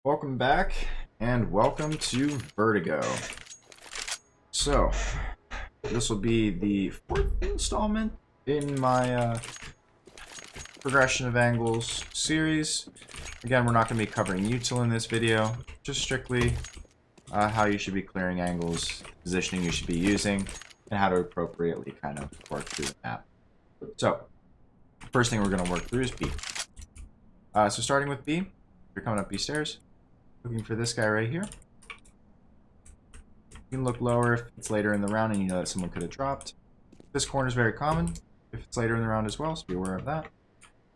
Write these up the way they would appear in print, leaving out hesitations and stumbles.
Welcome back, and welcome to Vertigo. So, this will be the fourth installment in my progression of angles series. Again, we're not going to be covering util in this video, just strictly how you should be clearing angles, positioning you should be using, and how to appropriately kind of work through the map. So, first thing we're going to work through is B. So starting with B, you're coming up B stairs. Looking for this guy right here. You can look lower if it's later in the round and you know that someone could have dropped. This corner is very common if it's later in the round as well, so be aware of that.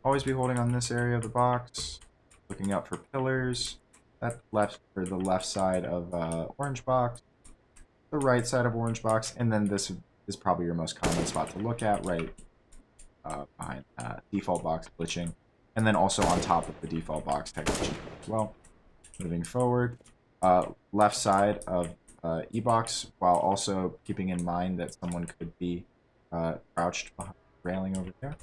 Always be holding on this area of the box, looking out for pillars. That left for the left side of orange box, the right side of orange box, and then this is probably your most common spot to look at, right behind default box glitching, and then also on top of the default box tech glitching as well. Moving forward, left side of E-box, while also keeping in mind that someone could be crouched behind the railing over there.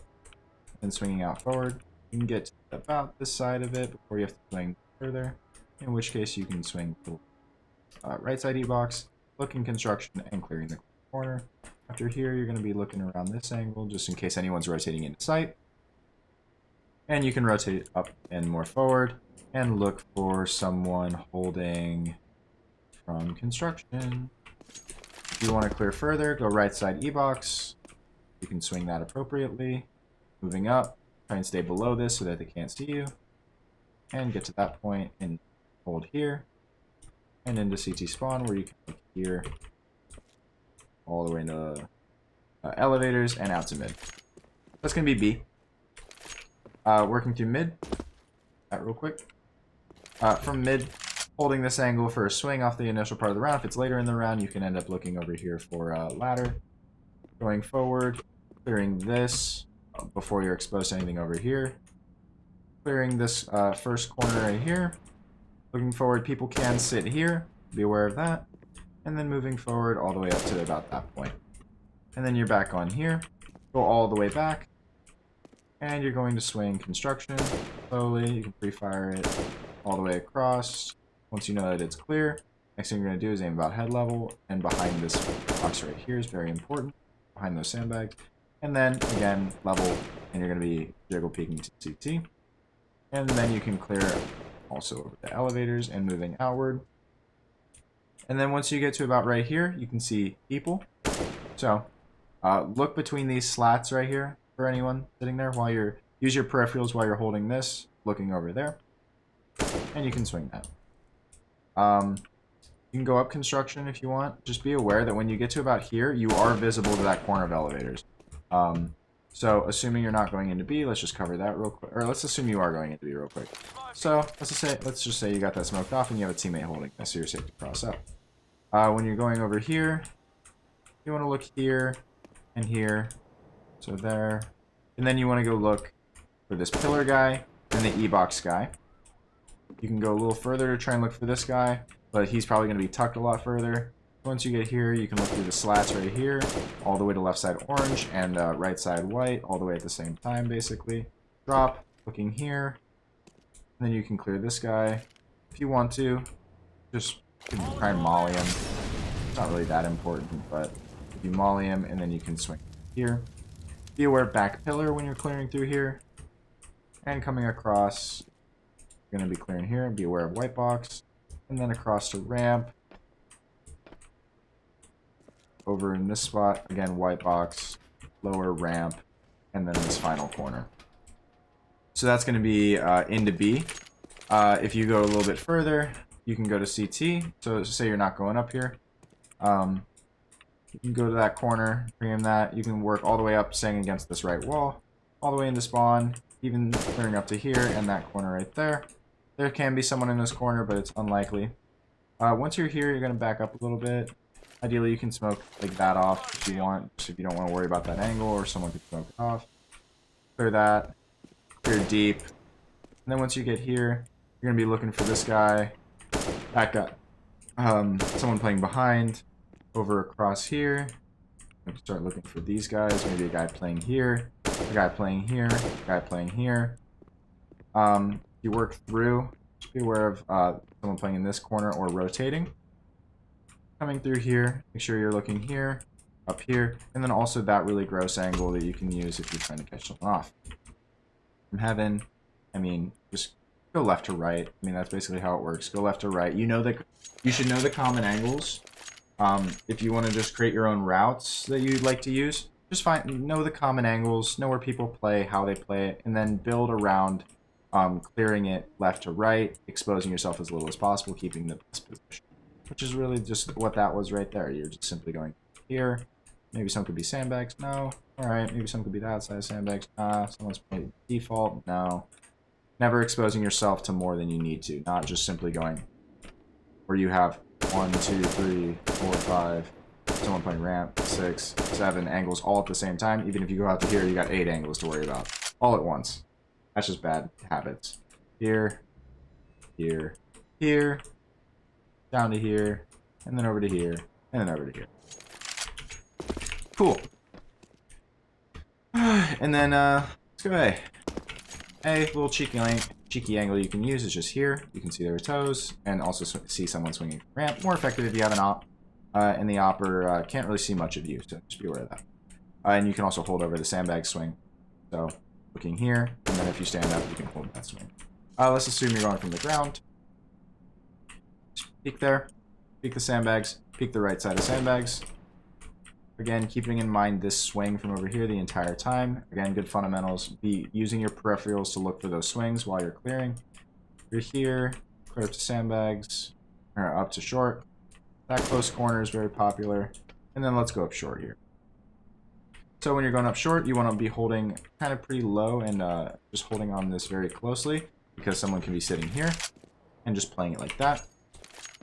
And swinging out forward, you can get to about this side of it before you have to swing further, in which case you can swing to right side E-box, looking construction, and clearing the corner. After here, you're going to be looking around this angle, just in case anyone's rotating into sight. And you can rotate up and more forward, and look for someone holding from construction. If you want to clear further, go right side E-box. You can swing that appropriately. Moving up, try and stay below this so that they can't see you. And get to that point and hold here. And into CT spawn where you can look here. All the way into elevators and out to mid. That's going to be B. Working through mid. That real quick. From mid, holding this angle for a swing off the initial part of the round. If it's later in the round, you can end up looking over here for a ladder. Going forward, clearing this before you're exposed to anything over here. Clearing this first corner right here. Looking forward, people can sit here. Be aware of that. And then moving forward all the way up to about that point. And then you're back on here. Go all the way back. And you're going to swing construction slowly. You can pre-fire it all the way across. Once you know that it's clear, next thing you're going to do is aim about head level, and behind this box right here is very important, behind those sandbags. And then again, level, and you're going to be jiggle peeking to CT. And then you can clear also over the elevators and moving outward. And then once you get to about right here, you can see people. So look between these slats right here for anyone sitting there while you're, use your peripherals while you're holding this, looking over there. And you can swing that. You can go up construction if you want. Just be aware that when you get to about here, you are visible to that corner of elevators. So assuming you're not going into B, let's just cover that real quick. Or let's assume you are going into B real quick. So let's just say you got that smoked off and you have a teammate holding this, so you're safe to cross up. When you're going over here, you want to look here and here. So there. And then you want to go look for this pillar guy and the E-box guy. You can go a little further to try and look for this guy, but he's probably going to be tucked a lot further. Once you get here, you can look through the slats right here, all the way to left side orange and right side white, all the way at the same time, basically. Drop, looking here, and then you can clear this guy. If you want to, just try and molly him. It's not really that important, but if you molly him, and then you can swing here. Be aware of back pillar when you're clearing through here, and coming across. You're going to be clearing here and be aware of white box, and then across to ramp. Over in this spot, again, white box, lower ramp, and then this final corner. So that's going to be into B. If you go a little bit further, you can go to CT. So say you're not going up here. You can go to that corner, preempt that. You can work all the way up, staying against this right wall, all the way into spawn, even clearing up to here and that corner right there. There can be someone in this corner, but it's unlikely. Once you're here, you're going to back up a little bit. Ideally, you can smoke like that off if you want, just if you don't want to worry about that angle or someone could smoke it off. Clear that. Clear deep. And then once you get here, you're going to be looking for this guy. That guy. Someone playing behind. Over across here. Start looking for these guys. Maybe a guy playing here. A guy playing here. A guy playing here. You work through Just be aware of someone playing in this corner or rotating. Coming through here, make sure you're looking here, up here, and then also that really gross angle that you can use if you're trying to catch someone off. From heaven, I mean, just go left to right. I mean, that's basically how it works. Go left to right. You know that you should know the common angles. If you want to just create your own routes that you'd like to use, just know the common angles, know where people play, how they play it, and then build around clearing it left to right, exposing yourself as little as possible, keeping the best position. Which is really just what that was right there. You're just simply going here. Maybe some could be sandbags. No. Alright, maybe some could be the outside of sandbags. Someone's playing default. No. Never exposing yourself to more than you need to. Not just simply going where you have 1, 2, 3, 4, 5. Someone playing ramp, 6, 7 angles all at the same time. Even if you go out to here, you got 8 angles to worry about. All at once. That's just bad habits. Here. Here. Here. Down to here, and then over to here, and then over to here. Cool. And then, let's go A. A little cheeky angle you can use is just here. You can see their toes, and also see someone swinging ramp. More effective if you have an op, and the opper can't really see much of you, so just be aware of that. And you can also hold over the sandbag swing. So, looking here, and then if you stand up, you can hold that swing. Let's assume you're going from the ground. Peek there, peek the sandbags, peek the right side of sandbags. Again, keeping in mind this swing from over here the entire time. Again, good fundamentals. Be using your peripherals to look for those swings while you're clearing. You're here, clear up to sandbags, or up to short. That close corner is very popular. And then let's go up short here. So when you're going up short, you want to be holding kind of pretty low and just holding on this very closely because someone can be sitting here and just playing it like that.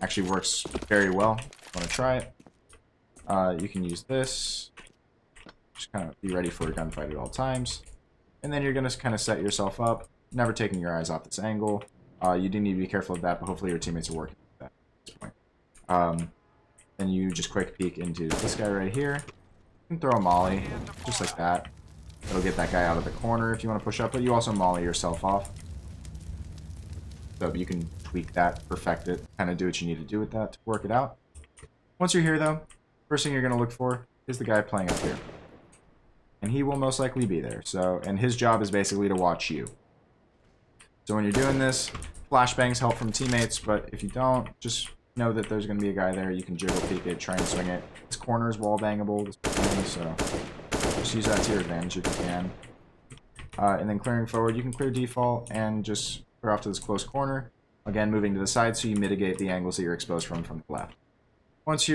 Actually works very well. Want to try it? You can use this. Just kind of be ready for a gunfight at all times. And then you're going to kind of set yourself up, never taking your eyes off this angle. You do need to be careful of that, but hopefully your teammates are working with that at this point. Then you just quick peek into this guy right here. You can throw a molly, just like that. It'll get that guy out of the corner if you want to push up, but you also molly yourself off. So you can tweak that, perfect it, kind of do what you need to do with that to work it out. Once you're here, though, first thing you're going to look for is the guy playing up here. And he will most likely be there. So, and his job is basically to watch you. So when you're doing this, flashbangs help from teammates, but if you don't, just know that there's going to be a guy there. You can jiggle peek it, try and swing it. This corner is wall bangable, so just use that to your advantage if you can. And then clearing forward, you can clear default and just clear off to this close corner. Again, moving to the side so you mitigate the angles that you're exposed from the left. Once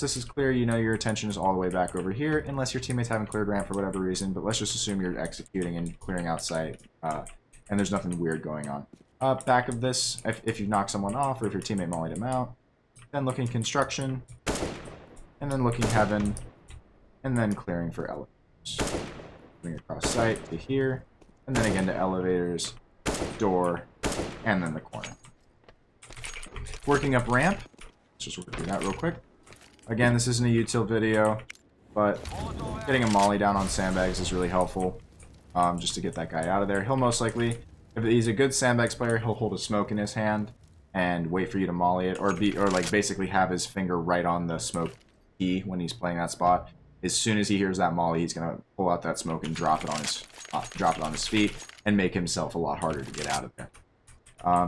this is clear, you know your attention is all the way back over here, unless your teammates haven't cleared ramp for whatever reason, but let's just assume you're executing and clearing out sight, and there's nothing weird going on. Back of this, if you knock someone off, or if your teammate mollied him out, then looking construction, and then looking heaven, and then clearing for elevators. Moving across sight to here, and then again to elevators, door, and then the corner. Working up ramp. Let's just work through that real quick. Again, this isn't a util video, but getting a molly down on sandbags is really helpful, just to get that guy out of there. He'll most likely, if he's a good sandbags player, he'll hold a smoke in his hand and wait for you to molly it, or like basically have his finger right on the smoke key when he's playing that spot. As soon as he hears that molly, he's gonna pull out that smoke and drop it on his feet and make himself a lot harder to get out of there.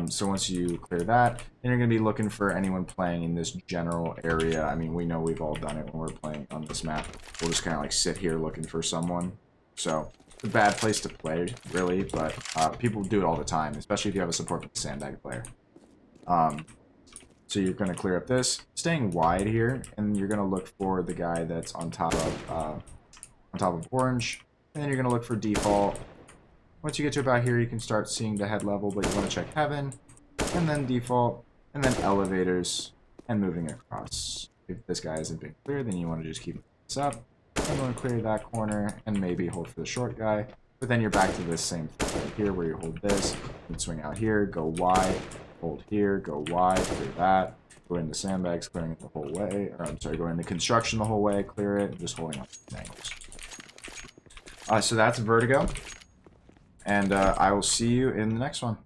So once you clear that, then you're going to be looking for anyone playing in this general area. I mean, we know we've all done it when we're playing on this map. We'll just kind of like sit here looking for someone. So it's a bad place to play, really, but people do it all the time, especially if you have a support from the sandbag player. So you're going to clear up this, staying wide here, and you're going to look for the guy that's on top of orange, and then you're going to look for default. Once you get to about here, you can start seeing the head level, but you want to check heaven, and then default, and then elevators, and moving across. If this guy isn't being clear, then you want to just keep this up. And you want to clear that corner, and maybe hold for the short guy. But then you're back to this same thing right here, where you hold this, and swing out here, go wide, hold here, go wide, clear that, go into sandbags, clearing it the whole way, or I'm sorry, go into construction the whole way, clear it, just holding on to angles. So that's Vertigo. And I will see you in the next one.